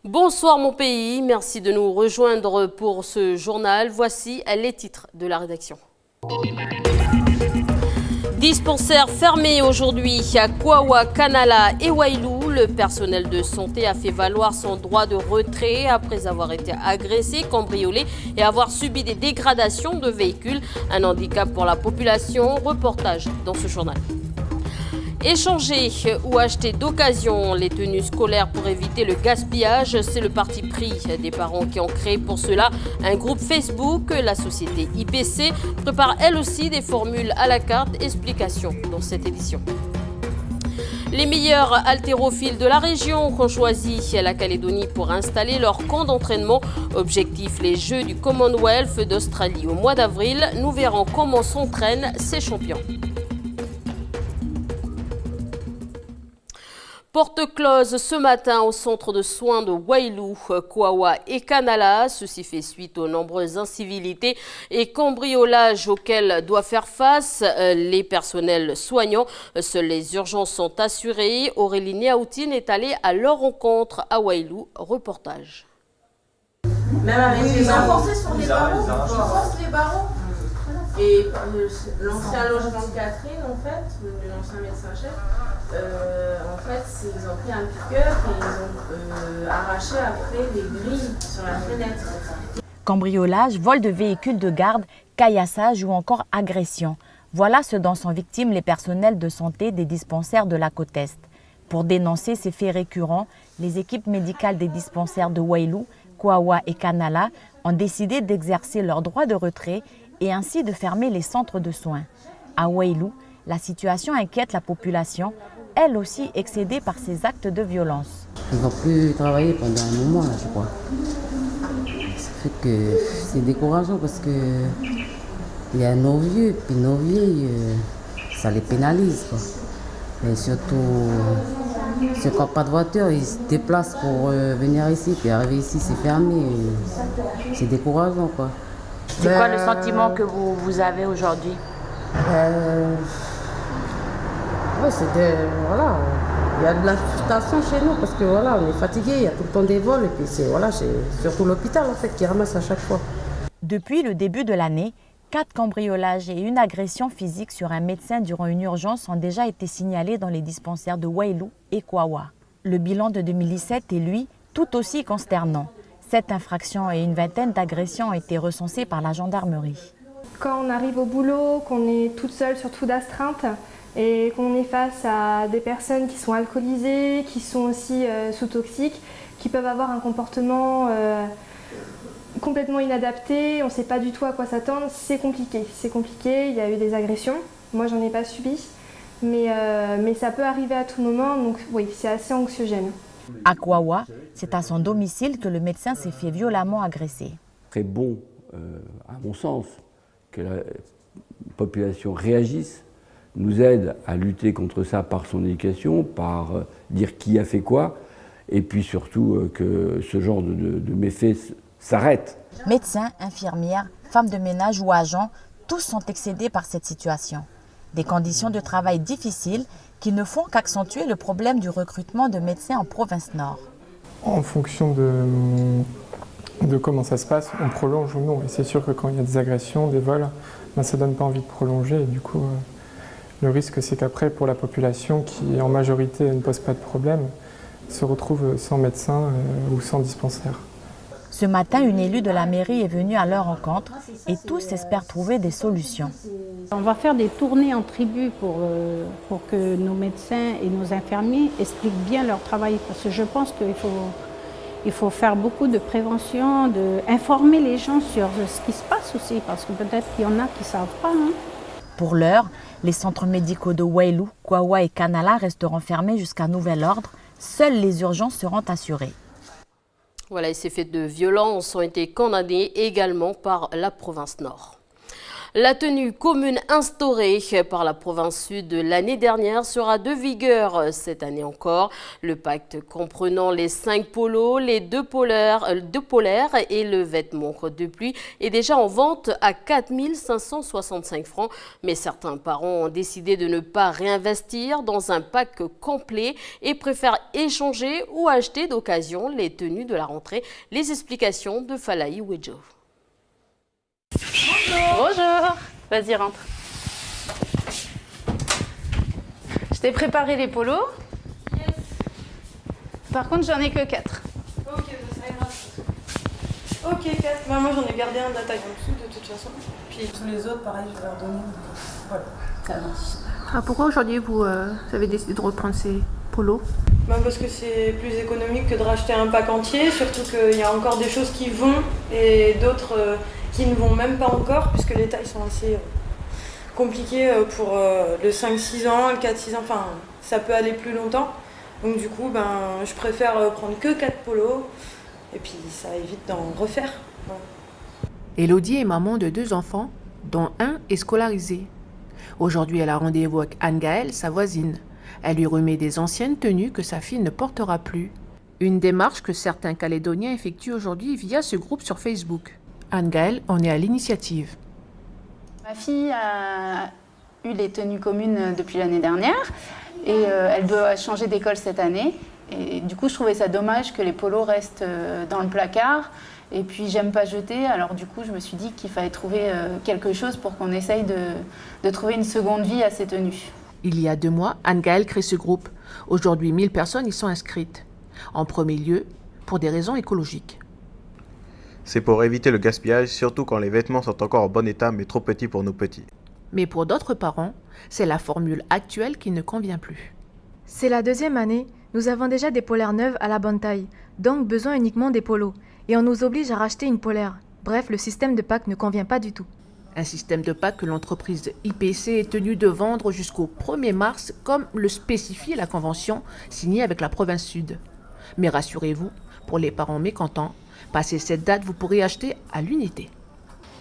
Bonsoir mon pays, merci de nous rejoindre pour ce journal. Voici les titres de la rédaction. Dispensaires fermés aujourd'hui à Kwawa, Kanala et Wailou. Le personnel de santé a fait valoir son droit de retrait après avoir été agressé, cambriolé et avoir subi des dégradations de véhicules. Un handicap pour la population. Reportage dans ce journal. Échanger ou acheter d'occasion les tenues scolaires pour éviter le gaspillage, c'est le parti pris des parents qui ont créé pour cela un groupe Facebook. La société IPC prépare elle aussi des formules à la carte. Explication dans cette édition. Les meilleurs haltérophiles de la région ont choisi la Calédonie pour installer leur camp d'entraînement. Objectif, les Jeux du Commonwealth d'Australie au mois d'avril. Nous verrons comment s'entraînent ces champions. Porte close ce matin au centre de soins de Wailou, Kwawa et Kanala. Ceci fait suite aux nombreuses incivilités et cambriolages auxquels doivent faire face les personnels soignants. Seules les urgences sont assurées. Aurélie Niaoutine est allée à leur rencontre à Wailou. Reportage. Même avec les enfoncés sur les barreaux, ils forcent les barreaux. Et l'ancien logement de Catherine, en fait, l'ancien médecin-chef, en fait, ils ont pris un piqueur et ils ont arraché après les grilles sur la fenêtre. Cambriolage, vol de véhicules de garde, caillassage ou encore agression. Voilà ce dont sont victimes les personnels de santé des dispensaires de la côte Est. Pour dénoncer ces faits récurrents, les équipes médicales des dispensaires de Wailou, Kwawa et Kanala ont décidé d'exercer leur droit de retrait et ainsi de fermer les centres de soins. À Wailou, la situation inquiète la population, elle aussi excédée par ces actes de violence. Ils ne vont plus travailler pendant un moment, là, je crois. Ça fait que c'est décourageant parce que il y a nos vieux, puis nos vieilles, ça les pénalise, quoi. Et surtout, ceux qui n'ont pas de voiture, ils se déplacent pour venir ici, puis arriver ici, c'est fermé. C'est décourageant, quoi. C'est quoi le sentiment que vous avez aujourd'hui? Ouais, voilà, il y a de la frustration chez nous parce que voilà, on est fatigué, il y a tout le temps des vols et puis c'est surtout l'hôpital en fait qui ramasse à chaque fois. Depuis le début de l'année, 4 cambriolages et une agression physique sur un médecin durant une urgence ont déjà été signalés dans les dispensaires de Wailou et Kwawa. Le bilan de 2017 est lui tout aussi consternant. 7 infractions et une vingtaine d'agressions ont été recensées par la gendarmerie. Quand on arrive au boulot, qu'on est toute seule, surtout d'astreinte, et qu'on est face à des personnes qui sont alcoolisées, qui sont aussi sous toxiques, qui peuvent avoir un comportement complètement inadapté, on ne sait pas du tout à quoi s'attendre, c'est compliqué. C'est compliqué, il y a eu des agressions, moi j'en ai pas subi, mais ça peut arriver à tout moment, donc oui, c'est assez anxiogène. À Kwawa, c'est à son domicile que le médecin s'est fait violemment agresser. Très bon, à mon sens, que la population réagisse, nous aide à lutter contre ça par son éducation, par dire qui a fait quoi, et puis surtout que ce genre de méfaits s'arrête. Médecins, infirmières, femmes de ménage ou agents, tous sont excédés par cette situation. Des conditions de travail difficiles qui ne font qu'accentuer le problème du recrutement de médecins en province Nord. En fonction de comment ça se passe, on prolonge ou non. Et c'est sûr que quand il y a des agressions, des vols, ça ne donne pas envie de prolonger. Et du coup, le risque, c'est qu'après, pour la population qui en majorité ne pose pas de problème, se retrouve sans médecin ou sans dispensaire. Ce matin, une élue de la mairie est venue à leur rencontre et tous espèrent trouver des solutions. On va faire des tournées en tribu pour que nos médecins et nos infirmiers expliquent bien leur travail. Parce que je pense qu'il faut faire beaucoup de prévention, informer les gens sur ce qui se passe aussi, parce que peut-être qu'il y en a qui ne savent pas. Hein. Pour l'heure, les centres médicaux de Wailou, Kwawa et Kanala resteront fermés jusqu'à nouvel ordre. Seules les urgences seront assurées. Voilà, et ces faits de violence ont été condamnés également par la province Nord. La tenue commune instaurée par la province sud l'année dernière sera de vigueur cette année encore. Le pacte comprenant les 5 polos, les 2 polaires et le vêtement de pluie est déjà en vente à 4 565 francs. Mais certains parents ont décidé de ne pas réinvestir dans un pack complet et préfèrent échanger ou acheter d'occasion les tenues de la rentrée. Les explications de Falaï Wedjo. Bonjour. Vas-y, rentre. Je t'ai préparé les polos. Yes. Par contre, j'en ai que 4. Ok, ça ira. Ok, 4. Bah, moi, j'en ai gardé un de la taille en dessous, de toute façon. Puis tous les autres, pareil, je vais leur donner. Voilà, ça marche. Ah, pourquoi aujourd'hui vous avez décidé de reprendre ces polos? Bah, parce que c'est plus économique que de racheter un pack entier, surtout qu'il y a encore des choses qui vont et d'autres qui ne vont même pas encore, puisque les tailles sont assez compliquées pour le 5-6 ans, le 4-6 ans, enfin ça peut aller plus longtemps. Donc du coup, je préfère prendre que 4 polos, et puis ça évite d'en refaire. Ouais. Élodie est maman de 2 enfants, dont un est scolarisé. Aujourd'hui, elle a rendez-vous avec Anne-Gaëlle, sa voisine. Elle lui remet des anciennes tenues que sa fille ne portera plus. Une démarche que certains Calédoniens effectuent aujourd'hui via ce groupe sur Facebook. Anne-Gaëlle en est à l'initiative. Ma fille a eu les tenues communes depuis l'année dernière et elle doit changer d'école cette année. Et du coup, je trouvais ça dommage que les polos restent dans le placard. Et puis, j'aime pas jeter. Alors du coup, je me suis dit qu'il fallait trouver quelque chose pour qu'on essaye de trouver une seconde vie à ces tenues. Il y a 2 mois, Anne-Gaëlle crée ce groupe. Aujourd'hui, 1000 personnes y sont inscrites. En premier lieu, pour des raisons écologiques. C'est pour éviter le gaspillage, surtout quand les vêtements sont encore en bon état mais trop petits pour nos petits. Mais pour d'autres parents, c'est la formule actuelle qui ne convient plus. C'est la 2e année, nous avons déjà des polaires neuves à la bonne taille, donc besoin uniquement des polos. Et on nous oblige à racheter une polaire. Bref, le système de pack ne convient pas du tout. Un système de pack que l'entreprise IPC est tenue de vendre jusqu'au 1er mars, comme le spécifie la convention signée avec la province sud. Mais rassurez-vous, pour les parents mécontents, passé cette date, vous pourrez acheter à l'unité.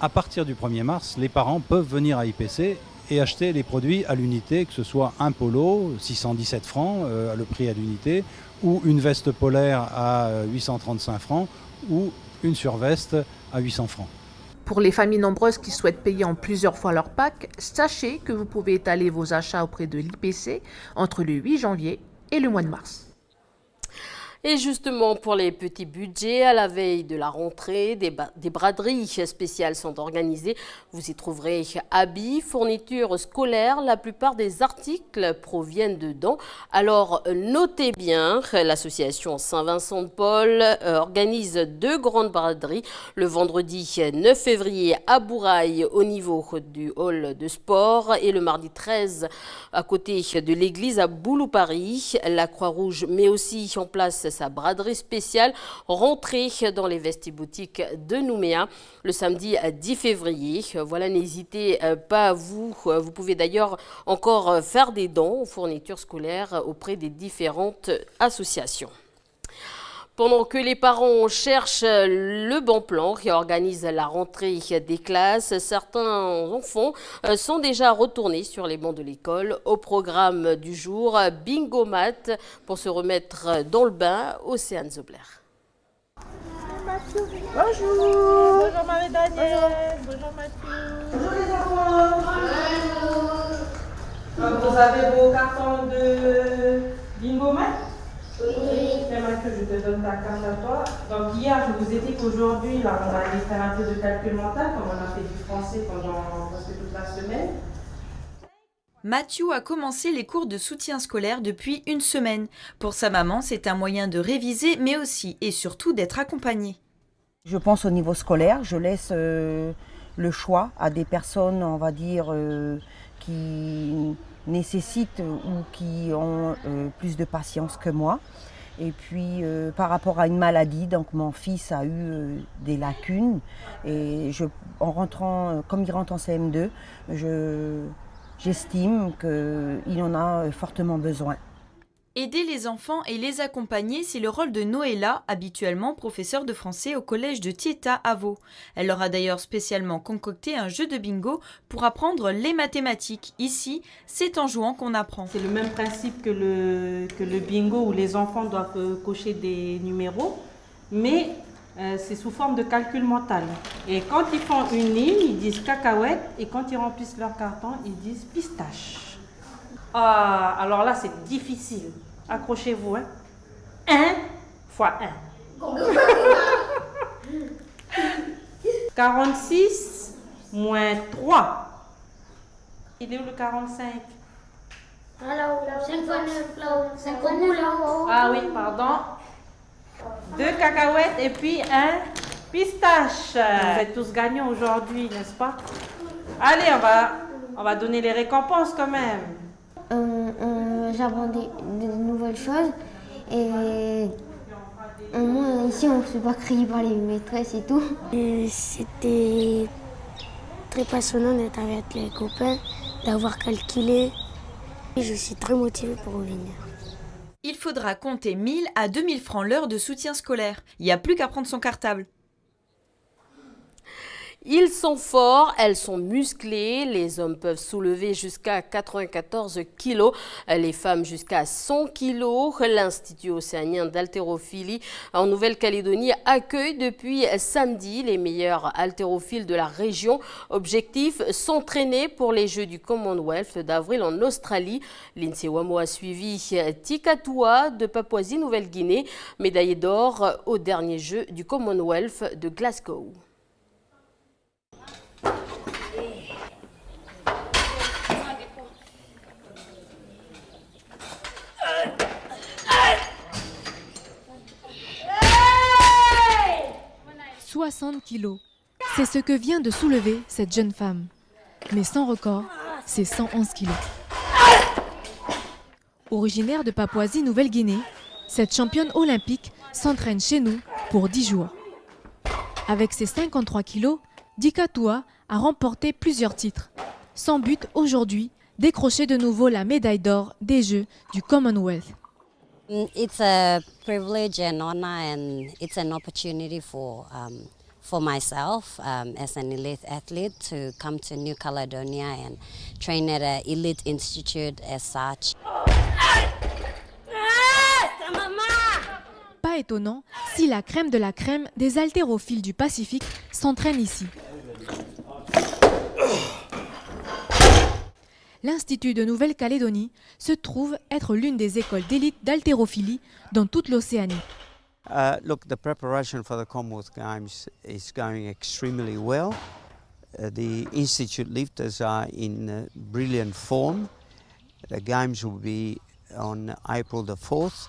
À partir du 1er mars, les parents peuvent venir à IPC et acheter les produits à l'unité, que ce soit un polo, 617 francs, le prix à l'unité, ou une veste polaire à 835 francs, ou une surveste à 800 francs. Pour les familles nombreuses qui souhaitent payer en plusieurs fois leur pack, sachez que vous pouvez étaler vos achats auprès de l'IPC entre le 8 janvier et le mois de mars. Et justement, pour les petits budgets, à la veille de la rentrée, des braderies spéciales sont organisées. Vous y trouverez habits, fournitures scolaires. La plupart des articles proviennent dedans. Alors, notez bien, l'association Saint-Vincent-de-Paul organise 2 grandes braderies le vendredi 9 février à Bourail au niveau du hall de sport et le mardi 13 à côté de l'église à Boulou-Paris. La Croix-Rouge met aussi en place sa braderie spéciale rentrée dans les vestiboutiques de Nouméa le samedi 10 février. Voilà, n'hésitez pas, vous pouvez d'ailleurs encore faire des dons aux fournitures scolaires auprès des différentes associations. Pendant que les parents cherchent le bon plan qui organise la rentrée des classes, certains enfants sont déjà retournés sur les bancs de l'école. Au programme du jour, Bingo Mat pour se remettre dans le bain, Océane Zobler. Bonjour. Bonjour Marie-Danielle. Bonjour Mathieu. Bonjour les enfants. Bonjour. Vous avez vos cartons de Bingo Mat? Oui. Mathieu, je te donne ta carte à toi. Donc hier, je vous ai dit qu'aujourd'hui, là, on va aller faire un peu de calcul mental, comme on a fait du français pendant presque toute la semaine. Mathieu a commencé les cours de soutien scolaire depuis 1 semaine. Pour sa maman, c'est un moyen de réviser, mais aussi et surtout d'être accompagné. Je pense au niveau scolaire, je laisse le choix à des personnes, on va dire, qui nécessitent ou qui ont plus de patience que moi. Et puis par rapport à une maladie, donc mon fils a eu des lacunes et en rentrant, comme il rentre en CM2, j'estime qu'il en a fortement besoin. Aider les enfants et les accompagner, c'est le rôle de Noëlla, habituellement professeure de français au collège de Thiéta à Vaud. Elle leur a d'ailleurs spécialement concocté un jeu de bingo pour apprendre les mathématiques. Ici, c'est en jouant qu'on apprend. C'est le même principe que le bingo où les enfants doivent cocher des numéros, mais c'est sous forme de calcul mental. Et quand ils font une ligne, ils disent cacahuète, et quand ils remplissent leur carton, ils disent pistache. Ah, alors là, c'est difficile. Accrochez-vous, hein. 1 fois 1. 46 moins 3. Il est où le 45? Là-haut, 5 fois 9, là-haut. 5 fois 9, là-haut. Ah oui, pardon. 2 cacahuètes et puis un pistache. Vous êtes tous gagnants aujourd'hui, n'est-ce pas? Allez, on va donner les récompenses quand même. J'apprends de nouvelles choses et moi ici on ne se fait pas crier par les maîtresses et tout. C'était très passionnant d'être avec les copains, d'avoir calculé. Et je suis très motivée pour revenir. Il faudra compter 1000 à 2000 francs l'heure de soutien scolaire. Il n'y a plus qu'à prendre son cartable. Ils sont forts, elles sont musclées, les hommes peuvent soulever jusqu'à 94 kg, les femmes jusqu'à 100 kg. L'Institut océanien d'haltérophilie en Nouvelle-Calédonie accueille depuis samedi les meilleurs haltérophiles de la région. Objectif, s'entraîner pour les Jeux du Commonwealth d'avril en Australie. Lindsay Wamo a suivi Tikatawa de Papouasie-Nouvelle-Guinée, médaillée d'or aux derniers Jeux du Commonwealth de Glasgow. « 60 kilos. C'est ce que vient de soulever cette jeune femme. Mais sans record, c'est 111 kilos. Originaire de Papouasie-Nouvelle-Guinée, cette championne olympique s'entraîne chez nous pour 10 jours. Avec ses 53 kilos, Tikatawa a remporté plusieurs titres. Son but aujourd'hui, décrocher de nouveau la médaille d'or des Jeux du Commonwealth. It's a privilege and honor, and it's an opportunity for myself as an elite athlete to come to New Caledonia and train at an elite institute as such. Pas étonnant si la crème de la crème des haltérophiles du Pacifique s'entraîne ici. L'Institut de Nouvelle-Calédonie se trouve être l'une des écoles d'élite d'haltérophilie dans toute l'Océanie. Look, the preparation for the Commonwealth Games is going extremely well. The Institute lifters are in brilliant form. The Games will be on April the 4th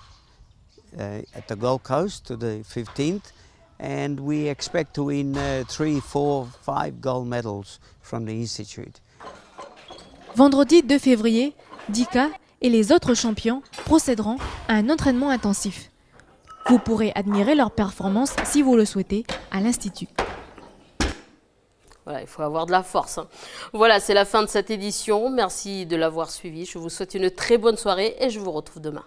at the Gold Coast to the 15th. And we expect to win 3, 4, 5 gold medals from the Institute. Vendredi 2 février, Dika et les autres champions procéderont à un entraînement intensif. Vous pourrez admirer leur performance si vous le souhaitez à l'Institut. Voilà, il faut avoir de la force. Voilà, c'est la fin de cette édition. Merci de l'avoir suivi. Je vous souhaite une très bonne soirée et je vous retrouve demain.